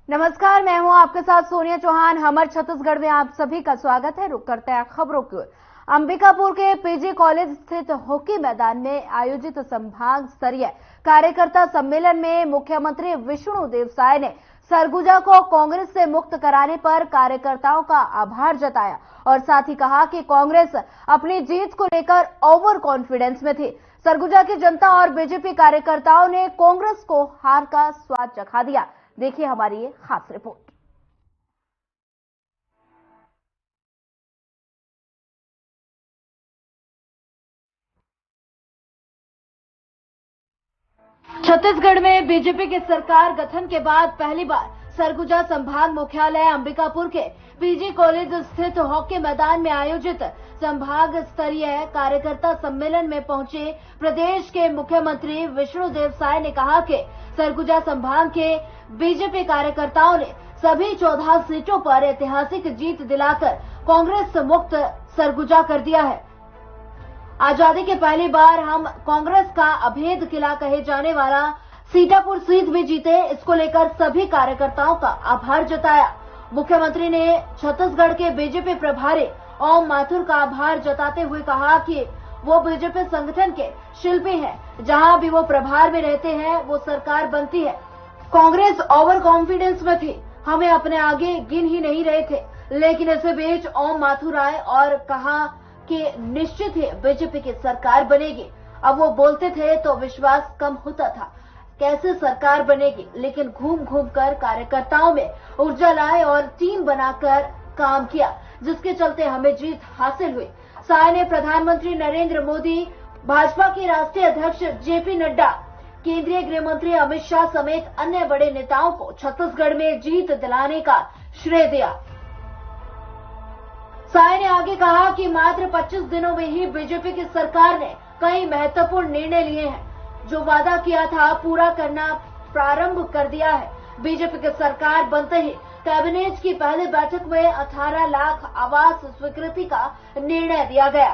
नमस्कार, मैं हूं आपके साथ सोनिया चौहान। हमर छत्तीसगढ़ में आप सभी का स्वागत है। रुक करते हैं खबरों की ओर। अंबिकापुर के पीजी कॉलेज स्थित हॉकी मैदान में आयोजित संभाग स्तरीय कार्यकर्ता सम्मेलन में मुख्यमंत्री विष्णुदेव साय ने सरगुजा को कांग्रेस से मुक्त कराने पर कार्यकर्ताओं का आभार जताया और साथ ही कहा कि कांग्रेस अपनी जीत को लेकर ओवर कॉन्फिडेंस में थी। सरगुजा की जनता और बीजेपी कार्यकर्ताओं ने कांग्रेस को हार का स्वाद चखा दिया। देखिए हमारी ये खास रिपोर्ट। छत्तीसगढ़ में बीजेपी की सरकार गठन के बाद पहली बार सरगुजा संभाग मुख्यालय अंबिकापुर के पीजी कॉलेज स्थित हॉकी मैदान में आयोजित संभाग स्तरीय कार्यकर्ता सम्मेलन में पहुंचे प्रदेश के मुख्यमंत्री विष्णुदेव साय ने कहा कि सरगुजा संभाग के बीजेपी कार्यकर्ताओं ने सभी 14 सीटों पर ऐतिहासिक जीत दिलाकर कांग्रेस मुक्त सरगुजा कर दिया है। आजादी के पहली बार हम कांग्रेस का अभेद किला कहे जाने वाला सीतापुर सीट भी जीते। इसको लेकर सभी कार्यकर्ताओं का आभार जताया। मुख्यमंत्री ने छत्तीसगढ़ के बीजेपी प्रभारी ओम माथुर का आभार जताते हुए कहा कि वो बीजेपी संगठन के शिल्पी हैं। जहां भी वो प्रभार में रहते हैं वो सरकार बनती है। कांग्रेस ओवर कॉन्फिडेंस में थी, हमें अपने आगे गिन ही नहीं रहे थे, लेकिन इसी बीच ओम माथुर आए और कहा कि निश्चित ही बीजेपी की सरकार बनेगी। अब वो बोलते थे तो विश्वास कम होता था कैसे सरकार बनेगी, लेकिन घूम घूम कर कार्यकर्ताओं में ऊर्जा लाए और टीम बनाकर काम किया, जिसके चलते हमें जीत हासिल हुई। साय ने प्रधानमंत्री नरेंद्र मोदी, भाजपा के राष्ट्रीय अध्यक्ष जेपी नड्डा, केंद्रीय गृह मंत्री अमित शाह समेत अन्य बड़े नेताओं को छत्तीसगढ़ में जीत दिलाने का श्रेय दिया। साय ने आगे कहा कि मात्र 25 दिनों में ही बीजेपी की सरकार ने कई महत्वपूर्ण निर्णय लिए हैं। जो वादा किया था पूरा करना प्रारंभ कर दिया है। बीजेपी की सरकार बनते ही कैबिनेट की पहली बैठक में 18 लाख आवास स्वीकृति का निर्णय दिया गया।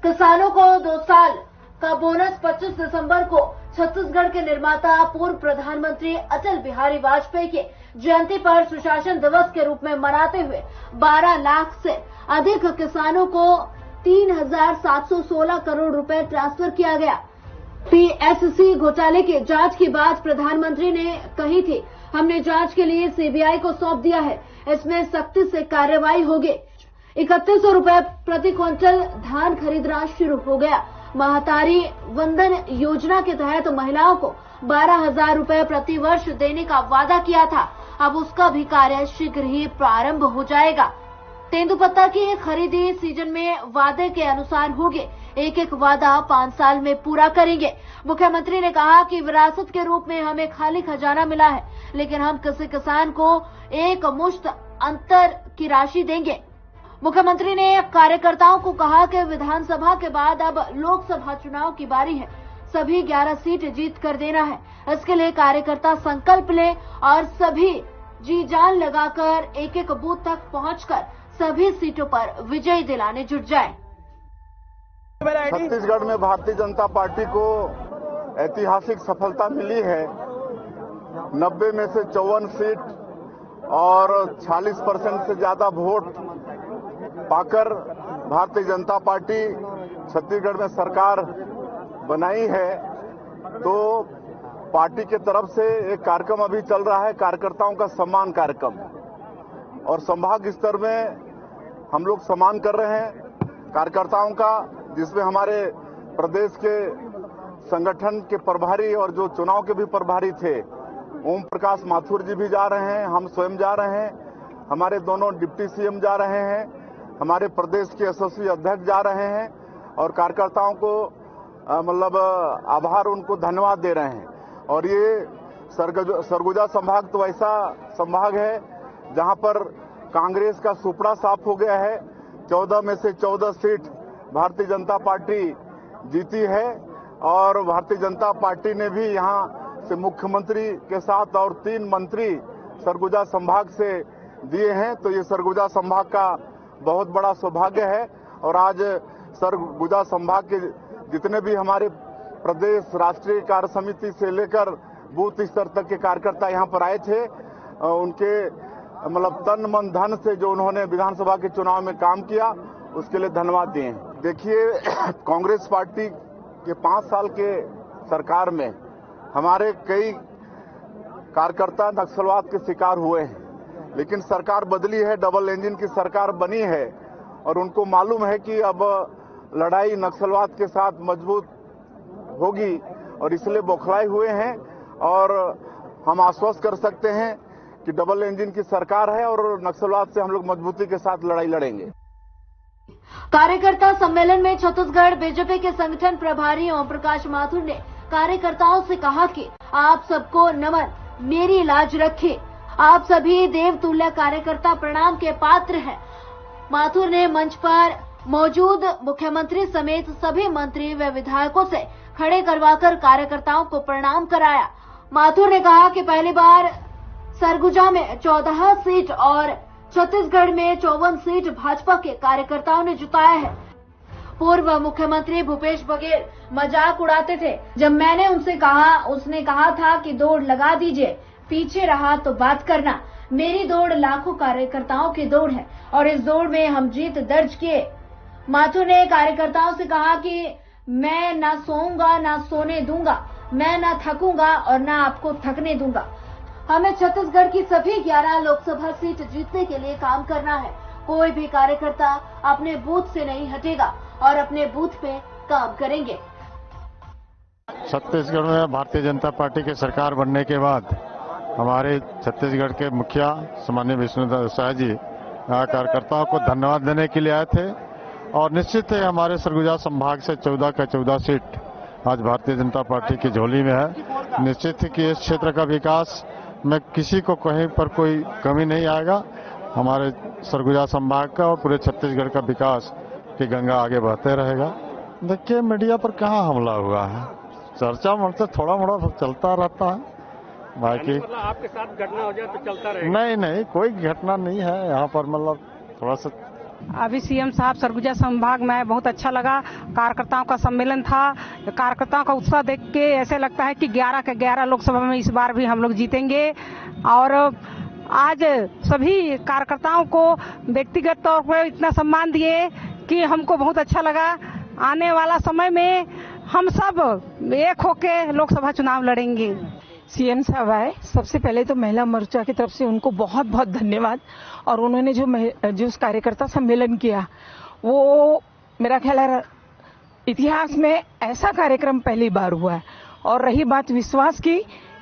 किसानों को 2 साल का बोनस 25 दिसंबर को छत्तीसगढ़ के निर्माता पूर्व प्रधानमंत्री अटल बिहारी वाजपेयी के जयंती पर सुशासन दिवस के रूप में मनाते हुए 12 लाख से अधिक किसानों को 3,716 करोड़ रुपए ट्रांसफर किया गया। पीएससी घोटाले की जांच की बात प्रधानमंत्री ने कही थी। हमने जांच के लिए सीबीआई को सौंप दिया है। इसमें सख्ती से कार्रवाई होगी। 3100 रुपए प्रति क्विंटल धान खरीदना शुरू हो गया। महतारी वंदन योजना के तहत महिलाओं को 12,000 रुपए प्रति वर्ष देने का वादा किया था। अब उसका भी कार्य शीघ्र ही प्रारंभ हो जाएगा। तेंदुपत्ता की खरीदी सीजन में वादे के अनुसार होगी। एक एक वादा 5 साल में पूरा करेंगे। मुख्यमंत्री ने कहा कि विरासत के रूप में हमें खाली खजाना मिला है, लेकिन हम किसी किसान को एक मुश्त अंतर की राशि देंगे। मुख्यमंत्री ने कार्यकर्ताओं को कहा कि विधानसभा के बाद अब लोकसभा चुनाव की बारी है। सभी 11 सीट जीत कर देना है। इसके लिए कार्यकर्ता संकल्प लें और सभी जी जान लगाकर एक एक बूथ तक पहुंचकर सभी सीटों पर विजय दिलाने जुट जाएं। छत्तीसगढ़ में भारतीय जनता पार्टी को ऐतिहासिक सफलता मिली है। 90 में से 54 सीट और 46% से ज्यादा वोट पाकर भारतीय जनता पार्टी छत्तीसगढ़ में सरकार बनाई है। तो पार्टी के तरफ से एक कार्यक्रम अभी चल रहा है, कार्यकर्ताओं का सम्मान कार्यक्रम, और संभाग स्तर में हम लोग सम्मान कर रहे हैं कार्यकर्ताओं का, जिसमें हमारे प्रदेश के संगठन के प्रभारी और जो चुनाव के भी प्रभारी थे ओम प्रकाश माथुर जी भी जा रहे हैं, हम स्वयं जा रहे हैं, हमारे दोनों डिप्टी सीएम जा रहे हैं, हमारे प्रदेश के एसोसिएशन अध्यक्ष जा रहे हैं और कार्यकर्ताओं को मतलब आभार, उनको धन्यवाद दे रहे हैं। और ये सरगुजा संभाग तो ऐसा संभाग है जहां पर कांग्रेस का सुपड़ा साफ हो गया है। 14 में से 14 सीट भारतीय जनता पार्टी जीती है और भारतीय जनता पार्टी ने भी यहां से मुख्यमंत्री के साथ और 3 मंत्री सरगुजा संभाग से दिए हैं। तो ये सरगुजा संभाग का बहुत बड़ा सौभाग्य है। और आज सरगुजा संभाग के जितने भी हमारे प्रदेश राष्ट्रीय कार्य समिति से लेकर बूथ स्तर तक के कार्यकर्ता यहां पर आए थे उनके मतलब तन मन धन से जो उन्होंने विधानसभा के चुनाव में काम किया, उसके लिए धन्यवाद दिए। देखिए, कांग्रेस पार्टी के 5 साल के सरकार में हमारे कई कार्यकर्ता नक्सलवाद के शिकार हुए हैं, लेकिन सरकार बदली है, डबल इंजन की सरकार बनी है और उनको मालूम है कि अब लड़ाई नक्सलवाद के साथ मजबूत होगी और इसलिए बौखलाए हुए हैं। और हम आश्वस्त कर सकते हैं कि डबल इंजन की सरकार है और नक्सलवाद से हम लोग मजबूती के साथ लड़ाई लड़ेंगे। कार्यकर्ता सम्मेलन में छत्तीसगढ़ बीजेपी के संगठन प्रभारी ओम प्रकाश माथुर ने कार्यकर्ताओं से कहा कि आप सबको नमन, मेरी लाज रखे, आप सभी देवतुल्य कार्यकर्ता प्रणाम के पात्र हैं। माथुर ने मंच पर मौजूद मुख्यमंत्री समेत सभी मंत्री व विधायकों से खड़े करवाकर कार्यकर्ताओं को प्रणाम कराया। माथुर ने कहा कि पहली बार सरगुजा में 14 सीट और छत्तीसगढ़ में 54 सीट भाजपा के कार्यकर्ताओं ने जिताया है। पूर्व मुख्यमंत्री भूपेश बघेल मजाक उड़ाते थे। जब मैंने उसने कहा था कि दौड़ लगा दीजिए, पीछे रहा तो बात करना। मेरी दौड़ लाखों कार्यकर्ताओं की दौड़ है और इस दौड़ में हम जीत दर्ज किए। माथुर ने कार्यकर्ताओं से कहा कि मैं ना सोऊंगा ना सोने दूंगा, मैं ना थकूंगा और ना आपको थकने दूंगा। हमें छत्तीसगढ़ की सभी 11 लोकसभा सीट जीतने के लिए काम करना है। कोई भी कार्यकर्ता अपने बूथ से नहीं हटेगा और अपने बूथ पे काम करेंगे। छत्तीसगढ़ में भारतीय जनता पार्टी की सरकार बनने के बाद हमारे छत्तीसगढ़ के मुखिया सामान्य विष्णुदेव साय जी कार्यकर्ताओं को धन्यवाद देने के लिए आए थे और निश्चित है हमारे सरगुजा संभाग से 14 का 14 सीट आज भारतीय जनता पार्टी की झोली में है। निश्चित है कि इस क्षेत्र का विकास में किसी को कहीं पर कोई कमी नहीं आएगा। हमारे सरगुजा संभाग का और पूरे छत्तीसगढ़ का विकास की गंगा आगे बहते रहेगा। देखिए, मीडिया पर कहाँ हमला हुआ है, चर्चा मतलब थोड़ा मोड़ा चलता रहता है, बाकी आपके साथ घटना हो जाए तो चलता रहेगा। नहीं, कोई घटना नहीं है यहाँ पर, मतलब थोड़ा सा। अभी सीएम साहब सरगुजा संभाग में बहुत अच्छा लगा, कार्यकर्ताओं का सम्मेलन था। कार्यकर्ताओं का उत्साह देख के ऐसे लगता है कि 11 के 11 लोकसभा में इस बार भी हम लोग जीतेंगे। और आज सभी कार्यकर्ताओं को व्यक्तिगत तौर पर इतना सम्मान दिए कि हमको बहुत अच्छा लगा। आने वाला समय में हम सब एक होके लोकसभा चुनाव लड़ेंगे। सीएम साहब आए, सबसे पहले तो महिला मोर्चा की तरफ से उनको बहुत बहुत धन्यवाद। और उन्होंने जो उस कार्यकर्ता सम्मेलन किया, वो मेरा ख्याल है इतिहास में ऐसा कार्यक्रम पहली बार हुआ है। और रही बात विश्वास की,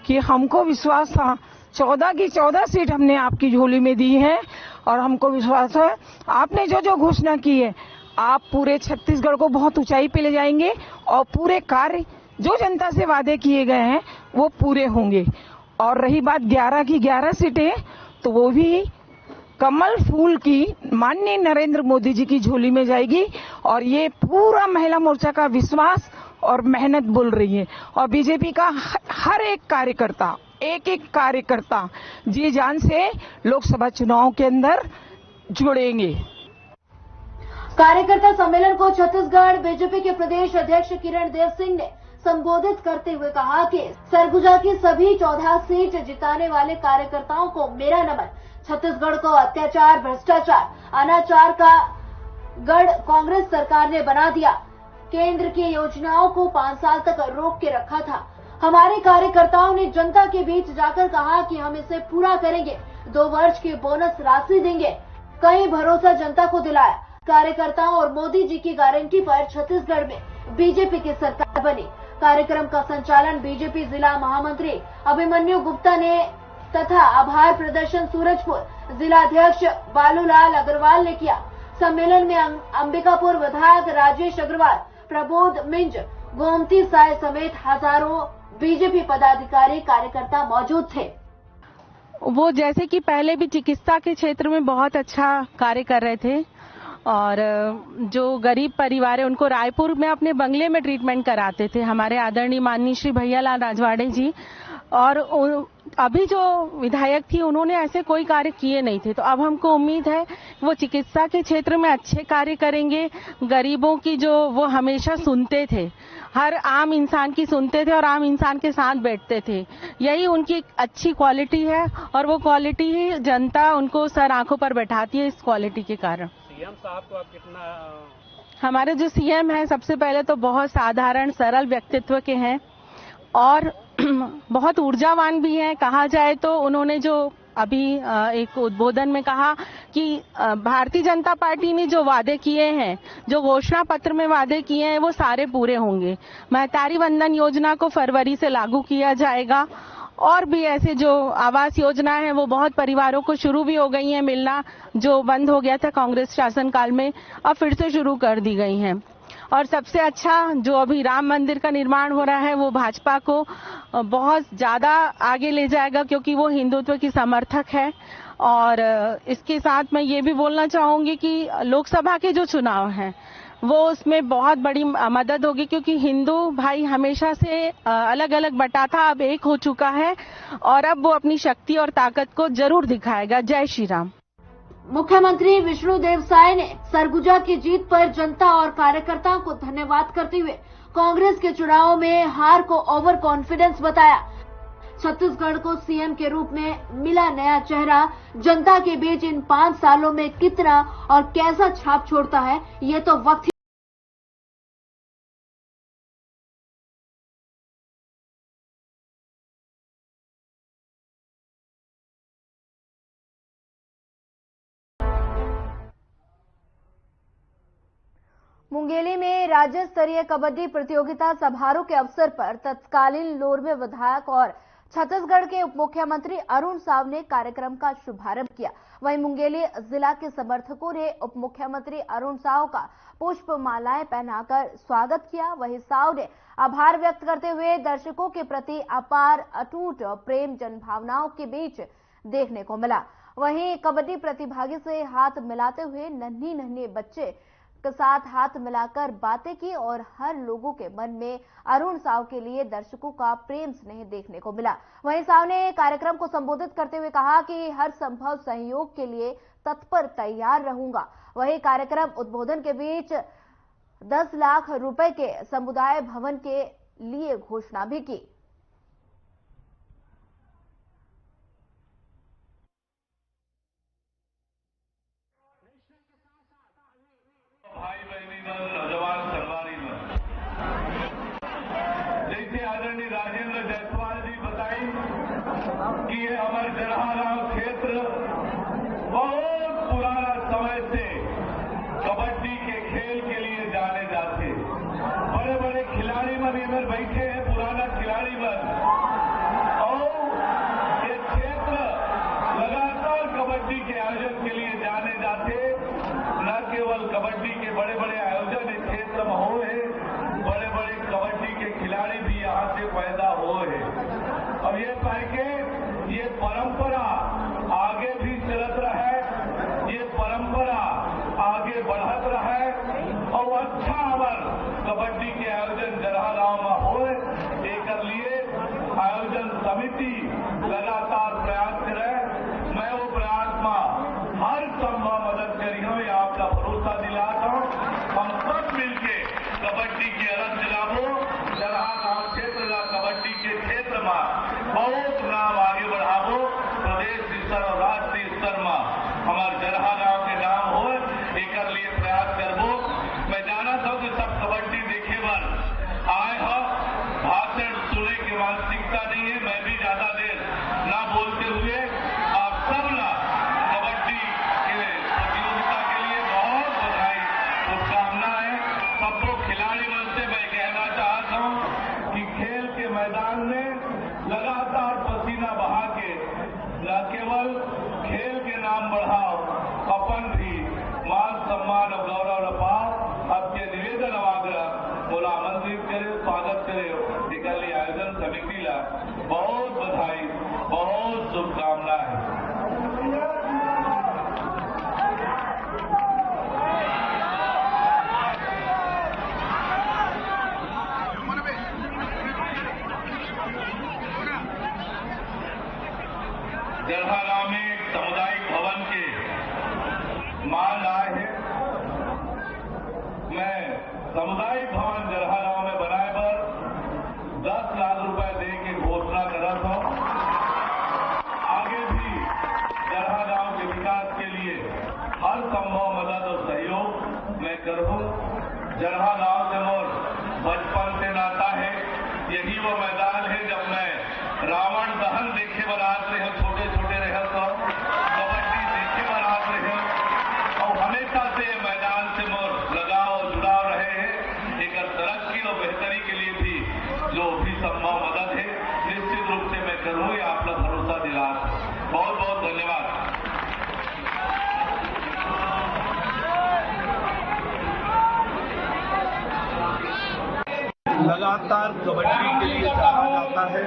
कि हमको विश्वास था 14 की 14 सीट हमने आपकी झोली में दी है और हमको विश्वास है आपने जो जो घोषणा की है आप पूरे छत्तीसगढ़ को बहुत ऊंचाई पे ले जाएंगे और पूरे कार्य जो जनता से वादे किए गए हैं वो पूरे होंगे। और रही बात 11 की 11 सीटें, तो वो भी कमल फूल की माननीय नरेंद्र मोदी जी की झोली में जाएगी। और ये पूरा महिला मोर्चा का विश्वास और मेहनत बोल रही है। और बीजेपी का हर एक कार्यकर्ता, एक एक कार्यकर्ता जी जान से लोकसभा चुनाव के अंदर जुड़ेंगे। कार्यकर्ता सम्मेलन को छत्तीसगढ़ बीजेपी के प्रदेश अध्यक्ष किरण देव सिंह ने संबोधित करते हुए कहा कि सरगुजा की सभी 14 सीट जिताने वाले कार्यकर्ताओं को मेरा नमन। छत्तीसगढ़ को अत्याचार, भ्रष्टाचार, अनाचार का गढ़ कांग्रेस सरकार ने बना दिया। केंद्र की योजनाओं को 5 साल तक रोक के रखा था। हमारे कार्यकर्ताओं ने जनता के बीच जाकर कहा कि हम इसे पूरा करेंगे, 2 वर्ष की बोनस राशि देंगे। कई भरोसा जनता को दिलाया। कार्यकर्ताओं और मोदी जी की गारंटी पर छत्तीसगढ़ में बीजेपी की सरकार बनी। कार्यक्रम का संचालन बीजेपी जिला महामंत्री अभिमन्यु गुप्ता ने तथा आभार प्रदर्शन सूरजपुर जिलाध्यक्ष बालूलाल अग्रवाल ने किया। सम्मेलन में अंबिकापुर विधायक राजेश अग्रवाल, प्रबोध मिंज, गोमती साय समेत हजारों बीजेपी पदाधिकारी कार्यकर्ता मौजूद थे। वो जैसे कि पहले भी चिकित्सा के क्षेत्र में बहुत अच्छा कार्य कर रहे थे और जो गरीब परिवार है उनको रायपुर में अपने बंगले में ट्रीटमेंट कराते थे। हमारे आदरणीय माननीय श्री भैयालाल राजवाड़े जी और अभी जो विधायक थी उन्होंने ऐसे कोई कार्य किए नहीं थे। तो अब हमको उम्मीद है वो चिकित्सा के क्षेत्र में अच्छे कार्य करेंगे। गरीबों की जो वो हमेशा सुनते थे, हर आम इंसान की सुनते थे और आम इंसान के साथ बैठते थे। यही उनकी अच्छी क्वालिटी है और वो क्वालिटी ही जनता उनको सर आंखों पर बैठाती है। इस क्वालिटी के कारण सीएम साहब को आप कितना, हमारे जो सीएम हैं सबसे पहले तो बहुत साधारण सरल व्यक्तित्व के हैं और बहुत ऊर्जावान भी हैं। कहा जाए तो उन्होंने जो अभी एक उद्बोधन में कहा कि भारतीय जनता पार्टी ने जो वादे किए हैं, जो घोषणा पत्र में वादे किए हैं, वो सारे पूरे होंगे। महतारी वंदन योजना को फरवरी से लागू किया जाएगा और भी ऐसे जो आवास योजना है वो बहुत परिवारों को शुरू भी हो गई है मिलना, जो बंद हो गया था कांग्रेस शासनकाल में, अब फिर से शुरू कर दी गई हैं। और सबसे अच्छा जो अभी राम मंदिर का निर्माण हो रहा है वो भाजपा को बहुत ज्यादा आगे ले जाएगा क्योंकि वो हिंदुत्व की समर्थक है। और इसके साथ मैं ये भी बोलना चाहूंगी कि लोकसभा के जो चुनाव हैं वो उसमें बहुत बड़ी मदद होगी क्योंकि हिंदू भाई हमेशा से अलग अलग बटा था, अब एक हो चुका है और अब वो अपनी शक्ति और ताकत को जरूर दिखाएगा। जय श्री राम। मुख्यमंत्री विष्णुदेव साय ने सरगुजा की जीत पर जनता और कार्यकर्ताओं को धन्यवाद करते हुए कांग्रेस के चुनाव में हार को ओवर कॉन्फिडेंस बताया। छत्तीसगढ़ को सीएम के रूप में मिला नया चेहरा, जनता के बीच इन 5 सालों में कितना और कैसा छाप छोड़ता है ये तो वक्त मुंगेली में राज्य स्तरीय कबड्डी प्रतियोगिता समारोह के अवसर पर तत्कालीन लोरवे विधायक और छत्तीसगढ़ के उप मुख्यमंत्री अरुण साव ने कार्यक्रम का शुभारंभ किया। वहीं मुंगेली जिला के समर्थकों ने उप मुख्यमंत्री अरुण साव का पुष्प मालाएं पहनाकर स्वागत किया। वहीं साव ने आभार व्यक्त करते हुए दर्शकों के प्रति अपार अटूट प्रेम जनभावनाओं के बीच देखने को मिला। वहीं कबड्डी प्रतिभागी से हाथ मिलाते हुए नन्ही बच्चे के साथ हाथ मिलाकर बातें की और हर लोगों के मन में अरुण साव के लिए दर्शकों का प्रेम स्नेह देखने को मिला। वहीं साव ने कार्यक्रम को संबोधित करते हुए कहा कि हर संभव सहयोग के लिए तत्पर तैयार रहूंगा। वहीं कार्यक्रम उद्बोधन के बीच 10 लाख रुपए के समुदाय भवन के लिए घोषणा भी की। कि ये हमारे जरहागांव क्षेत्र बहुत पुराना समय से कबड्डी के खेल के लिए जाने जाते। बड़े बड़े खिलाड़ी मन इधर बैठे हैं, पुराना खिलाड़ी मन, और ये क्षेत्र लगातार कबड्डी के आयोजन के लिए जाने जाते। न केवल कबड्डी के बड़े बड़े आयोजन इस क्षेत्र में हो है, बड़े बड़े कबड्डी के खिलाड़ी भी यहाँ से पैदा हो है। अब ये करके ये परंपरा आगे भी चलत रहे, ये परंपरा आगे बढ़त रहे और अच्छा अमर कबड्डी के आयोजन जरहागांव में हो। एक लिए आयोजन समिति लगातार प्रयास करे। मैं वो प्रयास में हर संभव मदद करी हूँ, ये आपका भरोसा दिलाता हूँ। हम सब मिलके कबड्डी की अलग दिलावो, जरहागांव क्षेत्र का कबड्डी के क्षेत्र में बहुत नाम आगे बढ़ावो। प्रदेश स्तर और राष्ट्रीय स्तर में हमारे जरहागांव के नाम हो, एक लिए प्रयास करबो। मैं जाना था कि सब कबड्डी देखे बार आए हो, भाषण सुने की मानसिकता नहीं है। मैं भी ज्यादा देर ना बोलते हुए आप सब ना कबड्डी के प्रतियोगिता के लिए बहुत बधाई, शुभकामनाएं। सबको खिलाड़ी मन से मैं कहना चाहता हूं कि खेल के मैदान में लगातार पसीना बहा के न केवल खेल के नाम बढ़ाओ, अपन भी मान सम्मान और गौरव न पाओ। आपके निवेदन आग्रह बोला आमंत्रित करे, स्वागत करे। निकल आयोजन समिति ला बहुत बधाई, बहुत शुभकामनाएं। जरहागांव में एक सामुदायिक भवन के मांग आए हैं। मैं सामुदायिक भवन जरहागांव में बनाए पर 10 लाख रुपए देने की घोषणा करा था। आगे भी जरहागांव के विकास के लिए हर संभव मदद और सहयोग मैं करूं। जरहागांव से मोर बचपन से नाता है। यही वो मैदान है जब मैं रावण दहन देखे बनात रहे, छोटे छोटे रहे तो कबड्डी देखे बनात रहे और हमेशा से मैदान से मोर लगाव और जुड़ाव रहे हैं। एक तरक्की और बेहतरी के लिए भी जो भी संभव मदद है निश्चित रूप से मैं करूं, ये आप लोग भरोसा दिला। बहुत बहुत धन्यवाद। लगातार कबड्डी के लिए जाना जाता है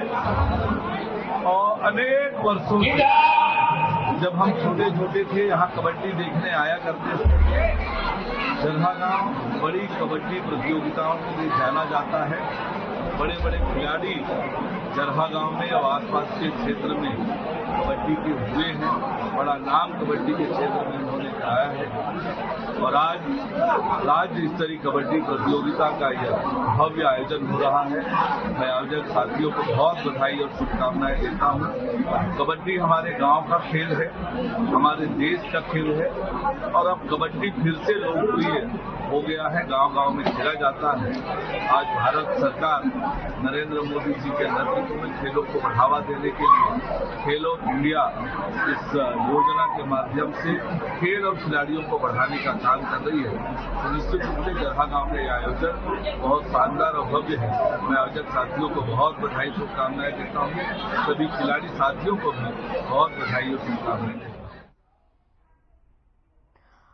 और अनेक वर्षों से जब हम छोटे छोटे थे यहाँ कबड्डी देखने आया करते थे। जरहागांव बड़ी कबड्डी प्रतियोगिताओं के लिए जाना जाता है। बड़े बड़े खिलाड़ी जरहागांव में और आसपास के क्षेत्र में कबड्डी के हुए हैं। बड़ा नाम कबड्डी के क्षेत्र में उन्होंने गाया है और आज राज्य स्तरीय कबड्डी प्रतियोगिता का यह भव्य आयोजन हो रहा है। मैं आयोजक साथियों को बहुत बधाई और शुभकामनाएं देता हूं। कबड्डी हमारे गांव का खेल है, हमारे देश का खेल है और अब कबड्डी फिर से लोकप्रिय हो गया है, गांव गांव में खेला जाता है। आज भारत सरकार नरेंद्र मोदी जी के नेतृत्व में खेलों को बढ़ावा देने के लिए खेलो इंडिया इस योजना के माध्यम से खेल और खिलाड़ियों को बढ़ाने का काम कर रही है। तो निश्चित रूप से जरहागांव का यह आयोजन बहुत शानदार और भव्य है। मैं आयोजक साथियों को बहुत बधाई शुभकामनाएं देता हूँ। सभी खिलाड़ी साथियों को भी बहुत बधाई और शुभकामनाएं देता हूँ।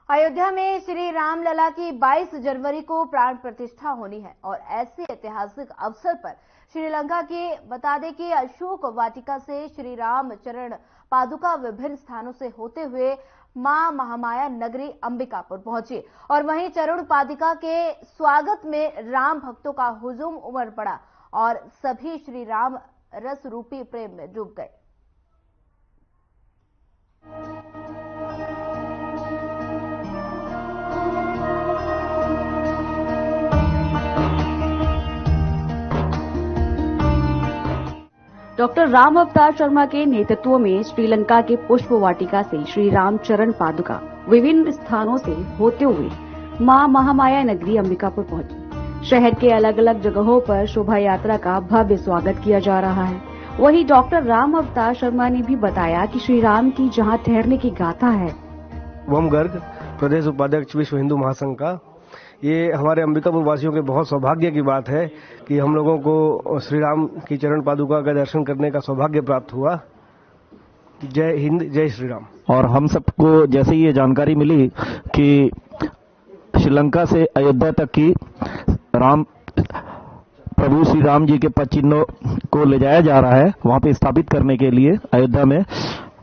अयोध्या में श्री राम लला की 22 जनवरी को प्राण प्रतिष्ठा होनी है और ऐसे ऐतिहासिक अवसर पर श्रीलंका के बता दें कि अशोक वाटिका से श्री राम चरण पादुका विभिन्न स्थानों से होते हुए मां महामाया नगरी अंबिकापुर पहुंची और वहीं चरण पादुका के स्वागत में राम भक्तों का हुजूम उमड़ पड़ा और सभी श्री राम रस रूपी प्रेम में डूब गए। डॉक्टर राम अवतार शर्मा के नेतृत्व में श्रीलंका के पुष्प वाटिका से श्री राम चरण पादुका विभिन्न स्थानों से होते हुए मां महामाया नगरी अंबिकापुर पहुंची। शहर के अलग अलग जगहों पर शोभा यात्रा का भव्य स्वागत किया जा रहा है। वहीं डॉक्टर राम अवतार शर्मा ने भी बताया कि श्री राम की जहां ठहरने की गाथा है। वम गर्ग प्रदेश उपाध्यक्ष विश्व हिंदू महासंघ का ये हमारे अंबिकापुर वासियों के बहुत सौभाग्य की बात है कि हम लोगों को श्री राम की चरण पादुका का दर्शन करने का सौभाग्य प्राप्त हुआ। जय हिंद, जय श्री राम। और हम सबको जैसे ये जानकारी मिली कि श्रीलंका से अयोध्या तक की प्रभु श्री राम जी के पद चिन्हों को ले जाया जा रहा है वहां पे स्थापित करने के लिए अयोध्या में,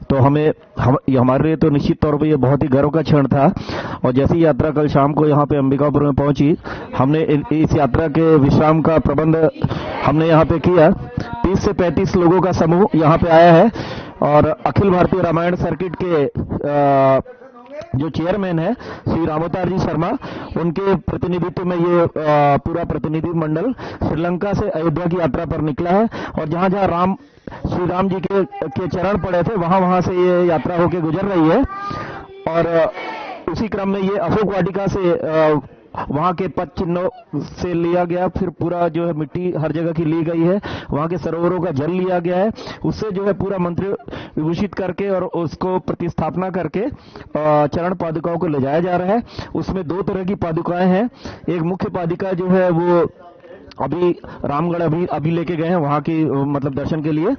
तो हमारे लिए तो निश्चित तौर पे ये बहुत ही गर्व का क्षण था। और जैसी यात्रा कल शाम को यहाँ पे अंबिकापुर में पहुंची, हमने इस यात्रा के विश्राम का प्रबंध हमने यहाँ पे किया। 30 से 35 लोगों का समूह यहाँ पे आया है और अखिल भारतीय रामायण सर्किट के जो चेयरमैन है श्री रामोतार जी शर्मा, उनके प्रतिनिधित्व में ये पूरा प्रतिनिधि मंडल श्रीलंका से अयोध्या की यात्रा पर निकला है। और जहां जहां श्री राम जी के चरण पड़े थे वहां से ये यात्रा होके गुजर रही है। और उसी क्रम में ये अशोक वाटिका से वहां के पद चिन्हों से लिया गया, फिर पूरा जो है मिट्टी हर जगह की ली गई है, वहां के सरोवरों का जल लिया गया है, उससे जो है पूरा मंत्र विभूषित करके और उसको प्रतिस्थापना करके चरण पादुकाओं को ले जाया जा रहा है। उसमें 2 तरह की पादुकाएं हैं। एक मुख्य पादुका जो है वो अभी रामगढ़ अभी लेके गए हैं वहां की मतलब दर्शन के लिए,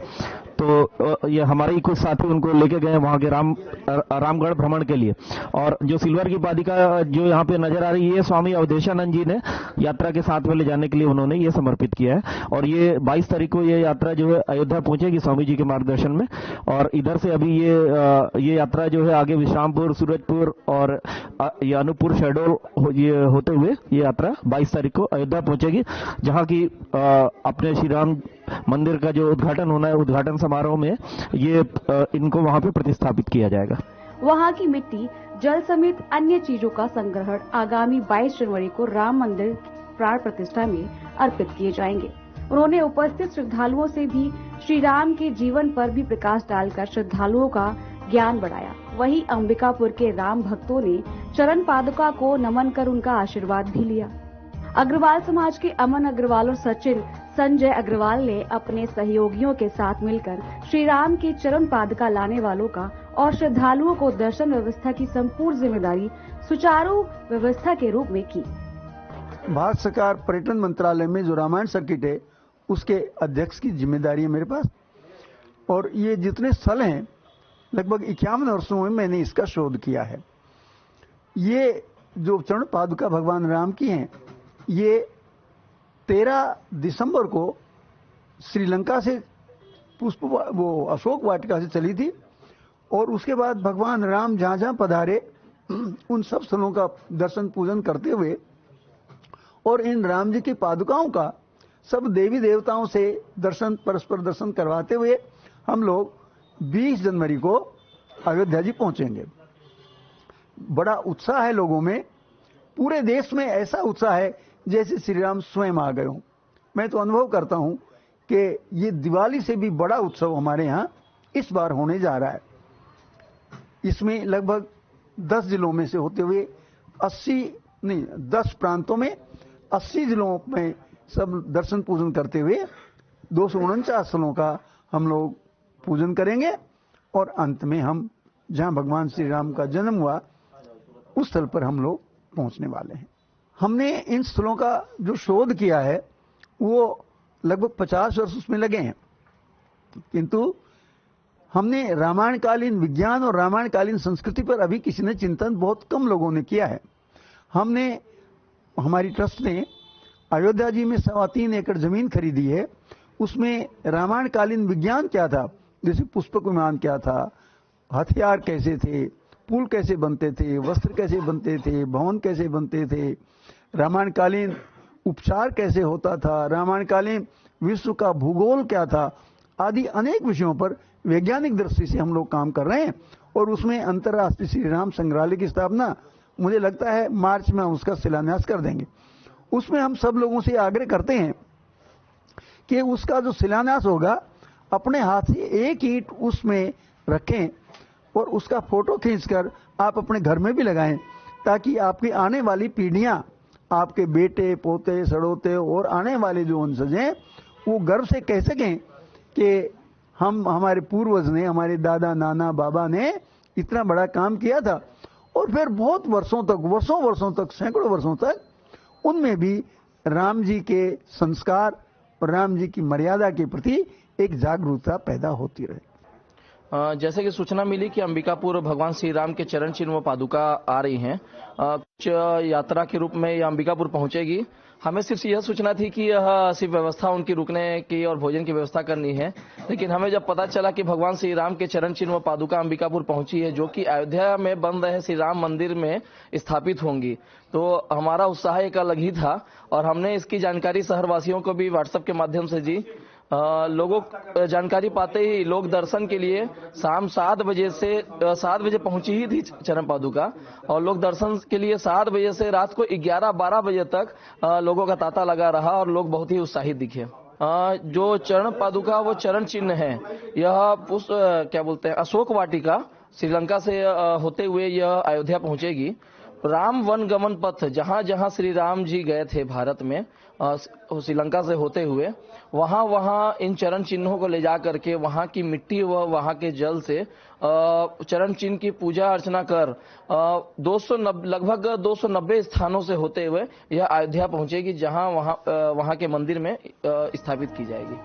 तो ये हमारे ही कुछ साथी उनको लेके गए हैं वहां के रामगढ़ भ्रमण के लिए। और जो सिल्वर की पादुका जो यहाँ पे नजर आ रही है, स्वामी अवधेशानंद जी ने यात्रा के साथ में ले जाने के लिए उन्होंने ये समर्पित किया है। और ये 22 तारीख को ये यात्रा जो है अयोध्या पहुंचेगी स्वामी जी के मार्गदर्शन में। और इधर से अभी ये यात्रा जो है आगे विश्रामपुर, सूरजपुर और ये अनूपपुर, शहडोल ये होते हुए ये यात्रा 22 तारीख को अयोध्या पहुंचेगी, जहाँ की अपने श्री राम मंदिर का जो उद्घाटन होना है, उद्घाटन समारोह में ये इनको वहां पे प्रतिस्थापित किया जाएगा। वहां की मिट्टी, जल समेत अन्य चीजों का संग्रहण आगामी 22 जनवरी को राम मंदिर प्राण प्रतिष्ठा में अर्पित किए जाएंगे। उन्होंने उपस्थित श्रद्धालुओं से भी श्री राम के जीवन पर भी प्रकाश डालकर श्रद्धालुओं का ज्ञान बढ़ाया। वहीं अंबिकापुर के राम भक्तों ने चरण पादुका को नमन कर उनका आशीर्वाद भी लिया। अग्रवाल समाज के अमन अग्रवाल और सचिन संजय अग्रवाल ने अपने सहयोगियों के साथ मिलकर श्री राम की चरण पादुका लाने वालों का और श्रद्धालुओं को दर्शन व्यवस्था की संपूर्ण जिम्मेदारी सुचारू व्यवस्था के रूप में की। भारत सरकार पर्यटन मंत्रालय में जो रामायण सर्किट है उसके अध्यक्ष की जिम्मेदारी है मेरे पास, और ये जितने स्थल हैं लगभग 51 वर्षों में मैंने इसका शोध किया है। ये जो चरण पादुका भगवान राम की हैं, ये 13 दिसंबर को श्रीलंका से वो अशोक वाटिका से चली थी, और उसके बाद भगवान राम जहां जहां पधारे उन सब स्थलों का दर्शन पूजन करते हुए और इन राम जी की पादुकाओं का सब देवी देवताओं से दर्शन, परस्पर दर्शन करवाते हुए हम लोग 20 जनवरी को अयोध्या जी पहुंचेंगे। बड़ा उत्साह है लोगों में, पूरे देश में ऐसा उत्साह है जैसे श्री राम स्वयं आ गए हों। मैं तो अनुभव करता हूं कि ये दिवाली से भी बड़ा उत्सव हमारे यहां इस बार होने जा रहा है। इसमें लगभग 10 जिलों में से होते हुए 10 प्रांतों में 80 जिलों में सब दर्शन पूजन करते हुए 249 स्थलों का हम लोग पूजन करेंगे, और अंत में हम जहां भगवान श्री राम का जन्म हुआ उस स्थल पर हम लोग पहुंचने वाले हैं। हमने इन स्थलों का जो शोध किया है वो लगभग 50 वर्ष उसमें लगे हैं, किंतु हमने रामायणकालीन विज्ञान और रामायणकालीन संस्कृति पर अभी किसी ने चिंतन बहुत कम लोगों ने किया है। हमारी ट्रस्ट ने अयोध्या जी में 3.25 एकड़ जमीन खरीदी है। उसमें रामायणकालीन विज्ञान क्या था, जैसे पुष्पक विमान क्या था, हथियार कैसे थे, पुल कैसे बनते थे, वस्त्र कैसे बनते थे, भवन कैसे बनते थे, रामायणकालीन उपचार कैसे होता था, रामायणकालीन विश्व का भूगोल क्या था, आदि अनेक विषयों पर वैज्ञानिक दृष्टि से हम लोग काम कर रहे हैं। और उसमें अंतर्राष्ट्रीय श्री राम संग्रहालय की स्थापना, मुझे लगता है मार्च में उसका शिलान्यास कर देंगे। उसमें हम सब लोगों से आग्रह करते हैं कि उसका जो शिलान्यास होगा अपने हाथ से एक ईंट उसमें रखें और उसका फोटो खींचकर आप अपने घर में भी लगाएं, ताकि आपकी आने वाली पीढ़ियां, आपके बेटे पोते सड़ोते और आने वाले जो वंशज हैं वो गर्व से कह सकें कि हमारे पूर्वज ने, हमारे दादा नाना बाबा ने इतना बड़ा काम किया था। और फिर बहुत वर्षों तक सैकड़ों वर्षों तक उनमें भी राम जी के संस्कार और राम जी की मर्यादा के प्रति एक जागरूकता पैदा होती रहे। जैसे कि सूचना मिली कि अंबिकापुर भगवान श्री राम के चरण चिन्ह व पादुका आ रही हैं, कुछ यात्रा के रूप में यह अंबिकापुर पहुंचेगी। हमें सिर्फ यह सूचना थी कि यह सिर्फ व्यवस्था उनकी रुकने की और भोजन की व्यवस्था करनी है, लेकिन हमें जब पता चला कि भगवान श्री राम के चरण चिन्ह व पादुका अंबिकापुर पहुंची है, जो कि अयोध्या में बन रहे श्री राम मंदिर में स्थापित होंगी, तो हमारा उत्साह एक अलग ही था। और हमने इसकी जानकारी शहरवासियों को भी व्हाट्सएप के माध्यम से दी। लोगों जानकारी पाते ही लोग दर्शन के लिए शाम 7 बजे पहुंची ही थी चरण पादुका, और लोग दर्शन के लिए 7 बजे से रात को 11-12 बजे तक लोगों का तांता लगा रहा और लोग बहुत ही उत्साहित दिखे। जो चरण पादुका वो चरण चिन्ह है, यह अशोक वाटिका श्रीलंका से होते हुए यह अयोध्या पहुंचेगी। राम वन गमन पथ, जहां जहां श्री राम जी गए थे भारत में श्रीलंका से होते हुए, वहां इन चरण चिन्हों को ले जा करके वहां की मिट्टी व वहां के जल से चरण चिन्ह की पूजा अर्चना कर लगभग 290 स्थानों से होते हुए यह अयोध्या पहुंचेगी, जहां वहां के मंदिर में स्थापित की जाएगी।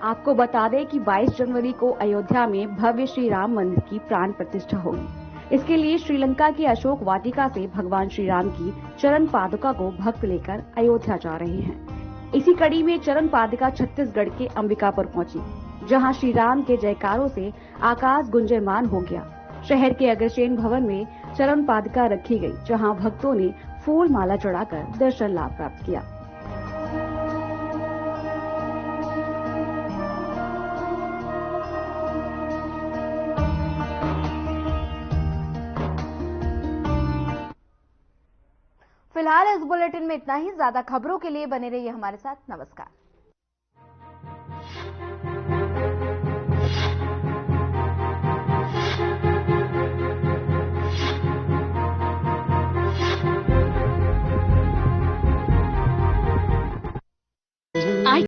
आपको बता दें कि 22 जनवरी को अयोध्या में भव्य श्री राम मंदिर की प्राण प्रतिष्ठा होगी। इसके लिए श्रीलंका की अशोक वाटिका से भगवान श्री राम की चरण पादुका को भक्त लेकर अयोध्या जा रहे हैं। इसी कड़ी में चरण पादुका छत्तीसगढ़ के अंबिकापुर पहुंची, जहां श्री राम के जयकारों से आकाश गुंजयमान हो गया। शहर के अग्रसेन भवन में चरण पादुका रखी गई, जहां भक्तों ने फूल माला चढ़ाकर दर्शन लाभ प्राप्त किया। फिलहाल इस बुलेटिन में इतना ही। ज्यादा खबरों के लिए बने रहिए हमारे साथ। नमस्कार।